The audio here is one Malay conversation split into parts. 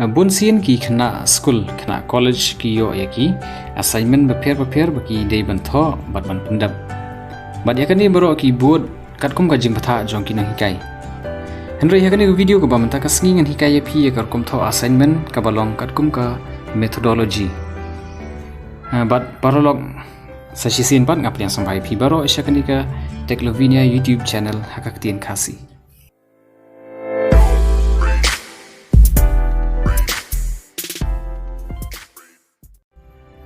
bun sin ki khna school khna college ki yo ya ki assignment beper baki dei ban tho bat ban pendap bat ya kani baro ki board kat kum ka jing patha jong ki nang hikai henry ya kani video ko ba manta ka sngi ngan hikai ya phi ya kar kum tho assignment ka balong kat kum ka methodology bat parolog sasisin pat ngap yang sampai phi baro isya kani ka Teklovinia YouTube channel hakaktian kasi.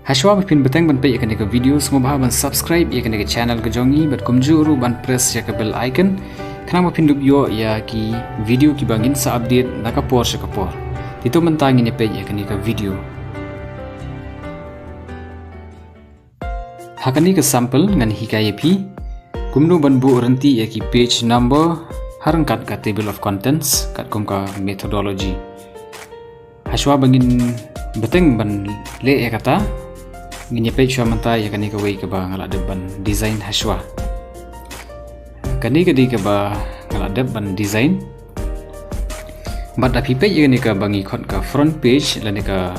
Hashwa bapin beteng ban pe ikan ke video semua bahan ban subscribe ikan ke channel ke jongi bat kumjuru ban press ya ke bell icon kenapa bapin duk yo ya ki video ki bangin sa update nakapor sa kapor itu mentangin ya pe ikan ke video hakani ke sampel ngan hikaya pi kumnu ban bu renti ya ki page number harangkat ka table of contents kat kum ka methodology Hashwa bangin beteng ban le ya kata ngini page manta ya kani ka wei ka ba ngala ban design Hashwa kani ka di ka ba ngala ban design bat api page ya ni ka bangi khot ka front page lani ka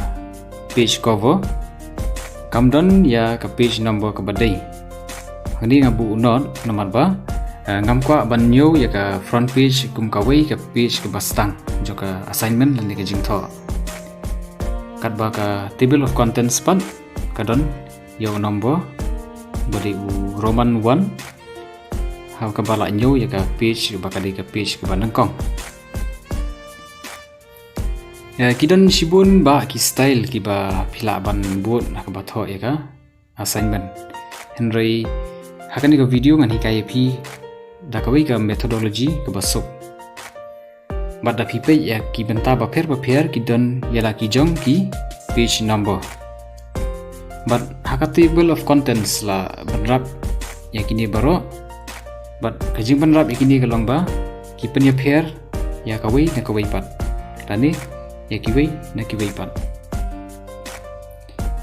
page cover kamdon ya ka page number ka badai ngani ngabu not nomor ba ngam kwa ban new ya ka front page kum ka wei ka page ka bastang joka assignment lani ka jingtho kat ba ka table of contents pan kadon yo nomor beri Roman 1 how ka bala nyo ya ka page bakal ka page ka banangkong ya kidon sibun ba ki style ki ba pila ban buat nak batho ya ka assignment henry hakani ka video ngan hikaya pi da ka ka methodology ka basuk bada pipe ya ki benta ba per kidon ya la ki jong ki page number but haka table of contents la benrap ya kini baro but kajing benrap ya kini kalong ba ki pen ya pair ya kawai na kawai pat tani ya kiwai na kiwai pat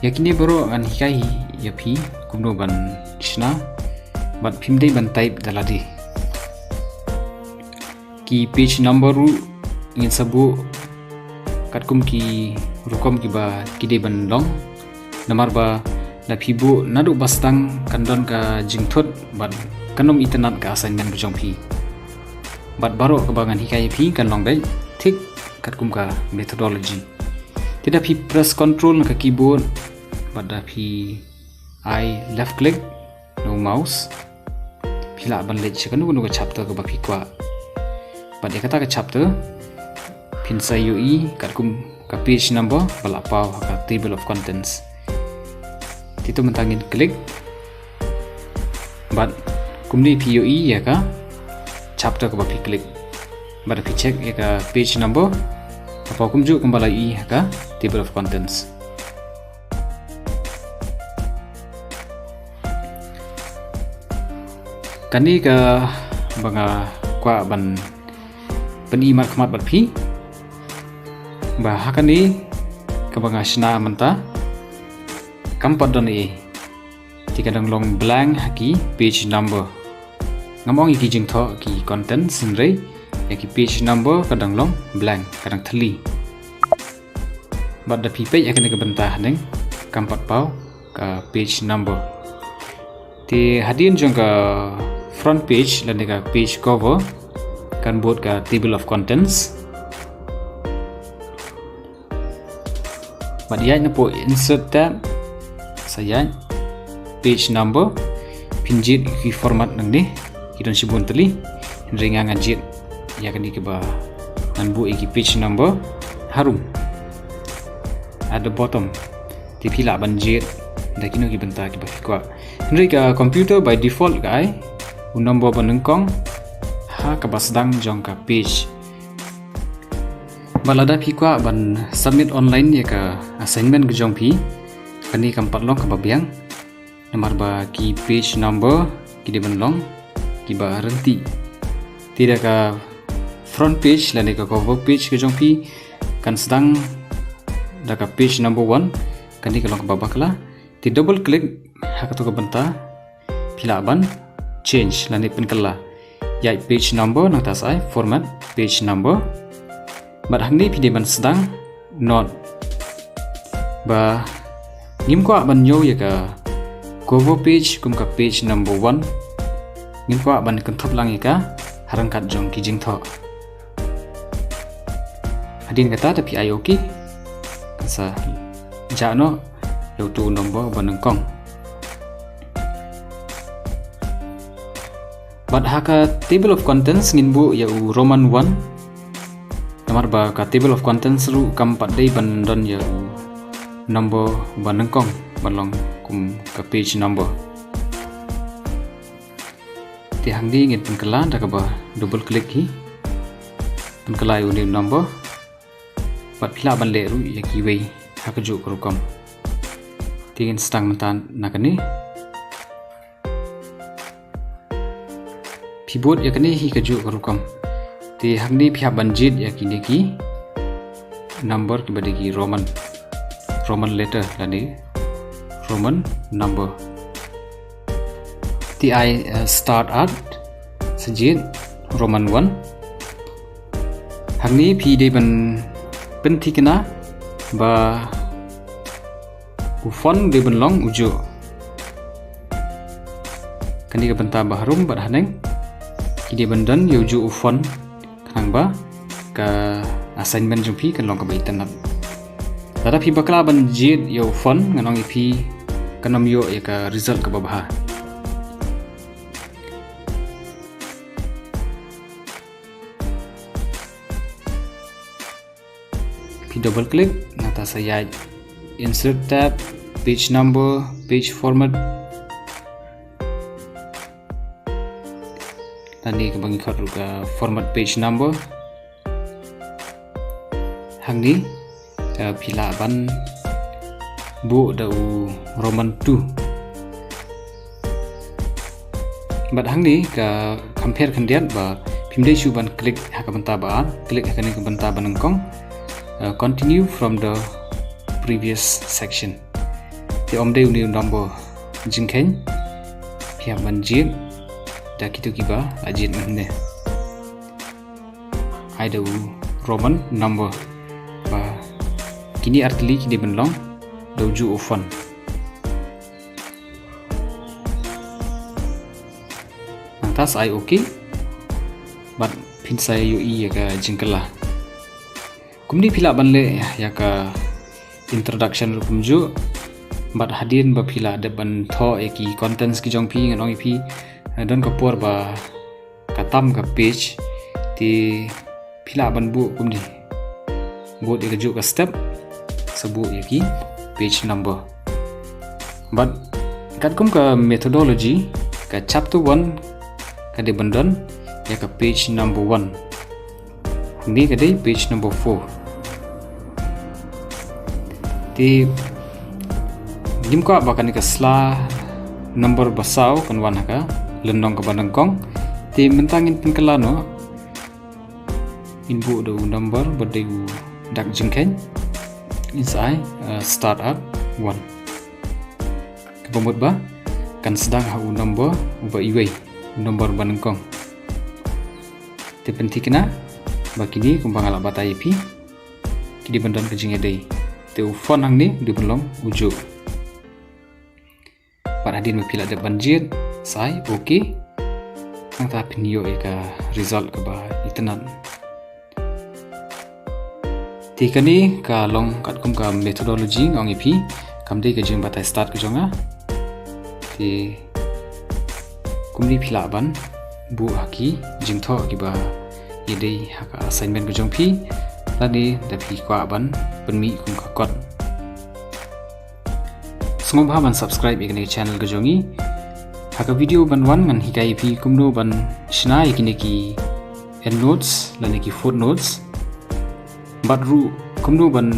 ya kini baro an hikai ya pi kumno ban chna but pimdei ban type daladi ki page number ru ingin sabu katkum ki rukom ki ba kide ban long nomor ba na pibu nadu bastang kandon ka jingthot bat kanom internet ka assignment bujong pi bat baro kebangan hikai pi kan long dai thik katkum ka methodology tidak pi press control ka keyboard bat da pi I left click no mouse pila ban lech kanu ka chapter ka ba pi kwa bat ya kata ka chapter pin sa UI katkum ka page number bala pau ka table of contents itu mentangin klik but kumni POE ya ka chapter ka bapi klik but pi check ya ka page number apa kumju kembali ya ka table of contents kani ka banga kwa ban penimat khamat bat pi ba hakani ka banga shna manta kampat don jika dong long blank haki page number ngamong iki jingtho ki content sinrei ya ki page number kadang long blank kadang thali bad da pi page akan ke bentah neng kampat pau ka page number ti hadin jong ka front page lan ka page cover kan buat ka table of contents bad ya po insert tab saya page number pinjit ki format nang ni kidon sibun teli ringan ngajit ya kan di ba nan bu iki page number harum ada bottom ti pila banjit da kino ki benta ki ba kwa henry ka computer by default kai un number banengkong ha ka basdang jong ka page balada pi kwa ban submit online ya ka assignment ke jong pi kani kampat long kababiang nomor ba ki page number ki de long ki ba renti tidak ka front page lan ka cover page ke jong pi kan sedang da ka page number 1 kani ka long kababakla ti double click hakato ka benta pilaban change lan pen kala ya page number nang tasai format page number bat hangni pide ban sedang not ba ngim kwa ban yo ya ka cover page kum ka page number 1 ngim kwa ban kan thop lang ka harangkat jong ki jing tho hadin kata tapi ai okay sa ja no yo tu number ban kong but haka table of contents ngin bu ya Roman 1 namar ba ka table of contents ru kam pat dei ban don ya number ban kong balong kum ka page number ti hangdi ngin penkala da ka ba double click hi penkala yu ni number pat phila ban le ru ya ki wei haka ju kru kom ti ngin stang mentan nakani keyboard ya kani hi kaju karukam ti hangni phya banjit ya kini ki number ki badegi roman letter lani roman number ti I start at sajit roman 1 hangni phi de ban penti kena ba ufon de ban long ujo kani ka banta baharum bad haneng kini bandan yoju ufon kanang ba ka assignment jumpi kan long ka baitan tada phi bakla ban jit yo ufon nganong ipi kanom yo ya ka result ka babha phi double click nata saya insert tab page number page format tadi kebangi kharu ka format page number hangni phila ban bu dau roman 2 bat hangni ka compare kandiat ba phimdei chu ban click haka banta ba click hakani ka banta banangkong continue from the previous section ti omdei uni number jingkhen phia ban jin da kitu kiba ajin manne aida roman number ba kini artli kini benlong doju ofan antas ai okay but pin saya yu ya ka jingkala kumni phila banle ya ka introduction kumju but hadin ba phila de ban tho eki contents ki jong phi nganong phi don kapur ba katam ka page ti phila ban bu kumni bu de ju ka step sabu yaki page number but kat kum ka methodology ka chapter 1 ka de bandon ya ka page number 1 ni ka de page number 4 ti dim ka ba kan ka sla number basau kan wan ka lendong ke banangkong ti mentangin penkelano inbu do number berdegu dak jengken insai start up 1 kepemut ba kan sedang hau number uba iwei number banangkong ti pentikna bakini kumbang ala batai pi kidi bandan ke jingedei ti ufon hang ni di belong ujo paradin mapila de banjit sai okay ang tapin yo ka result ka ba itanan tikani ka long kat kum ka methodology ngong ipi kamde ka jing batai start ka jonga ti kumni phila ban bu haki jing tho ki ba idei haka assignment ka jong phi lani da phi kwa ban penmi kum ka kot sngom ban subscribe ikani channel ka jongi haka video ban wan ngan hikai phi kumno ban shna ikini ki endnotes lani ki footnotes badru kumno ban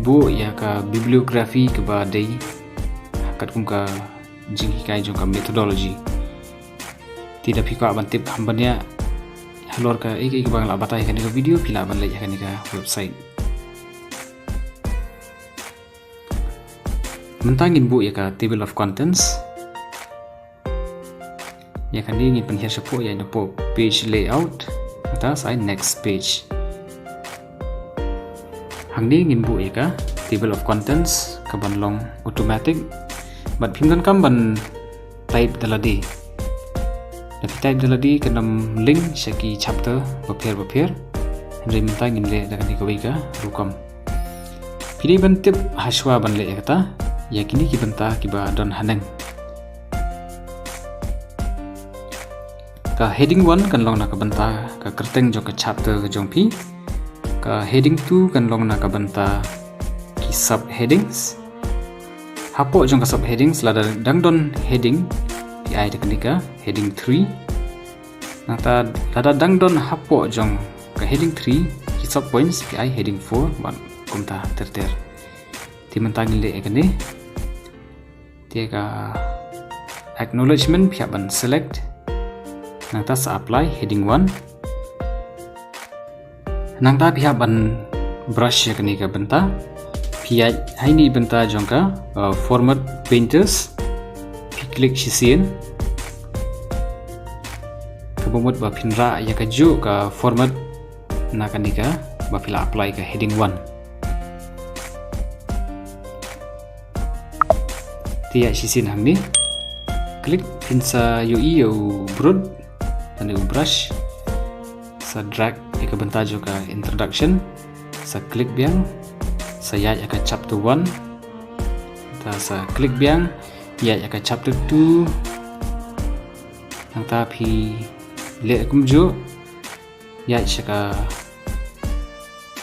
bo ya ka bibliography ke ba dei hakat kum ka jing hikai jong ka methodology tidak phi ka ban tip hambanya halor ka ek bang la batai kan ka video pila ban lai kan ka website mentangin bu ya ka table of contents ya kan ingin penhias sepo ya nopo page layout atas I next page hangni ngin bu eka table of contents ka ban long automatic but phim dan kam ban type daladi tapi type daladi kanam link shaki chapter bapher Henry minta ngin le dakan ni kawika rukam pili ban tip haswa ban le kata yakini ki banta kiba don haneng ka heading 1 kan long na ka banta ka kerteng jong ka chapter ka jong pi ka heading 2 kan long na ka banta ki sub headings hapo jong ka sub headings lada dang don heading pi ai teknika heading 3 nata lada dang don hapo jong ka heading 3 ki sub points pi ai heading 4 ban kumta ter ti mentang le ekane ti ka acknowledgement pi ban select nangta sa apply heading 1 nangta pihak ban brush ya kini ka benta pihak ini benta jongka format painters pi klik shisien kabumut ba pinra ya kaju ka format na kanika ba pila apply ka heading 1 tiya shisien hangni klik pinsa UI yo broad dan brush sa drag ika benta juga introduction sa klik biang sa ya aka chapter 1 ta sa klik biang ya aka chapter 2 nang ta phi le kumjo ya shaka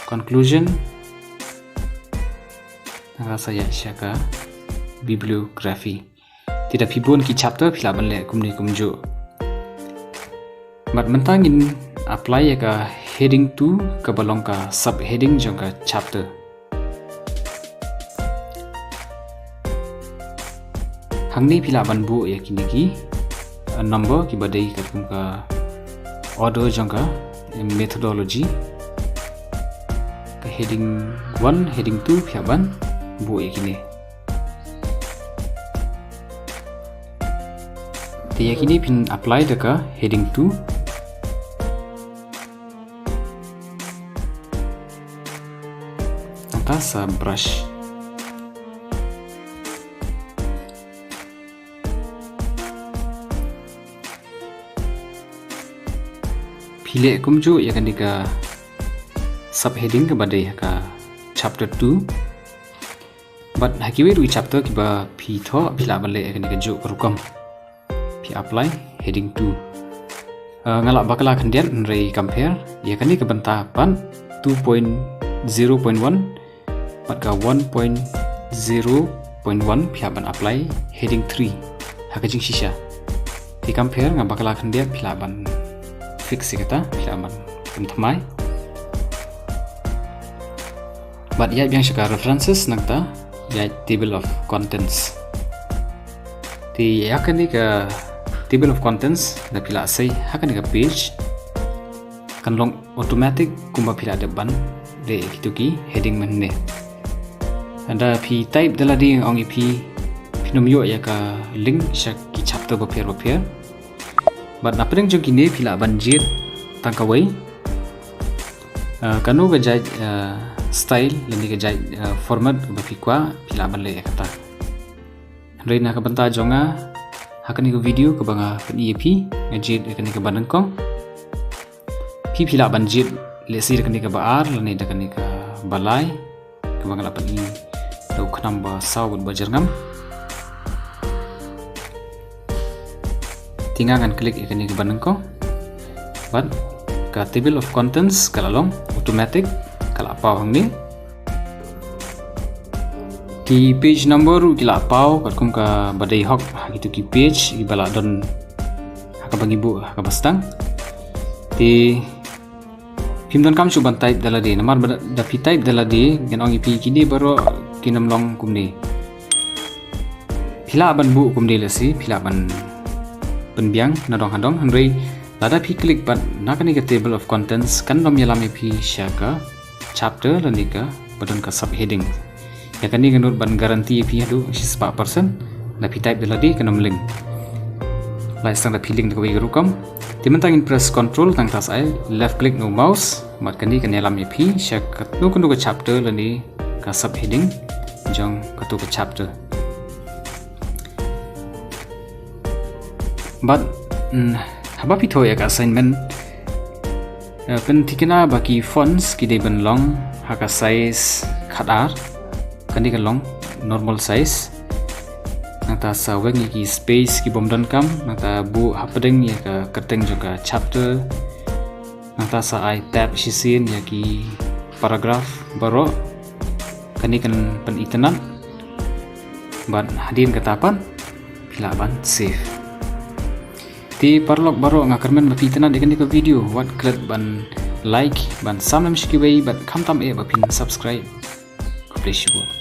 conclusion nang sa ya shaka bibliography tidak pibun ki chapter pila ban le kumni kumjo mat mentangin apply ya ka heading 2 ka balong ka sub heading jong ka chapter hangni pila ban bu ya kini ki number ki badai ka kum ka order jong ka methodology ka heading 1 heading 2 pila ban bu ya kini ti ya kini pin apply da ka heading 2 sa brush pile kumju ya kan dika subheading ke badai ka chapter 2 but hakiwe ru chapter kiba phi tho phila bale ya kan dika jo rukam phi apply heading 2 ngalak bakala khandian rei compare ya kan dika banta pan 2.0.1 maka 1.0.1 pihak ban apply heading 3 hakajing shisha di compare ngam bakal akan dia pihak ban fix kata pihak ban pentamai but ya yang shaka references nangta ya table of contents di akan di ke table of contents da pila sai akan di ke page kan long automatic kumba pila depan de kituki heading menne anda pi type daladi ang ipi pinomyo ya ka link syak ki chapter bapher but napeng jong kini pila banjir tangkawai kanu gajai style lani gajai format bapikwa pila ban le kata reina ka banta jonga hakani ko video ko banga pen ep ngajit kani ka banangkong pila banjir lesir kani ka baar lani dakani ka balai ka banga lapan i tau kenamba sawut bajarngam tinggalkan klik ikan ini banengko ban ke table of contents kalalong automatic kala pau hang ni di page number kila pau katkum ka badai hok gitu ki page ibala don haka bangibu haka bastang di pimdan kam suban type daladi namar da pi type daladi gen ong ipi kini baru kinam long kumni pila ban bu kumni lesi pila ban penbiang nadong handong hangri lada pi klik ban nakani ka table of contents kan nom yalami pi syaka chapter lanika badon ka subheading ya kani ganur ban garanti pi hadu 4% la pi type daladi kanom link lai stang da feeling ko wi rukam timentang in press control tang tas ai left click no mouse mat kani kan yalam ip syak nu kundu ka chapter lani ka sub heading jong katu ka chapter but haba pito ya assignment pen tikena baki fonts ki de ban long haka size khadar kani ka long normal size nata sa wengi ki space ki bomdon kam nata bu hapadeng ya ka kerteng juga chapter nata sa ai tab shisin ya ki paragraph baro kani kan pen itenan ban hadin katapan pila ban save ti parlok baro ngakarmen bapi itenan dekan di video wat klet ban like ban samnam shikiwei ban kamtam e bapin subscribe. God bless you all.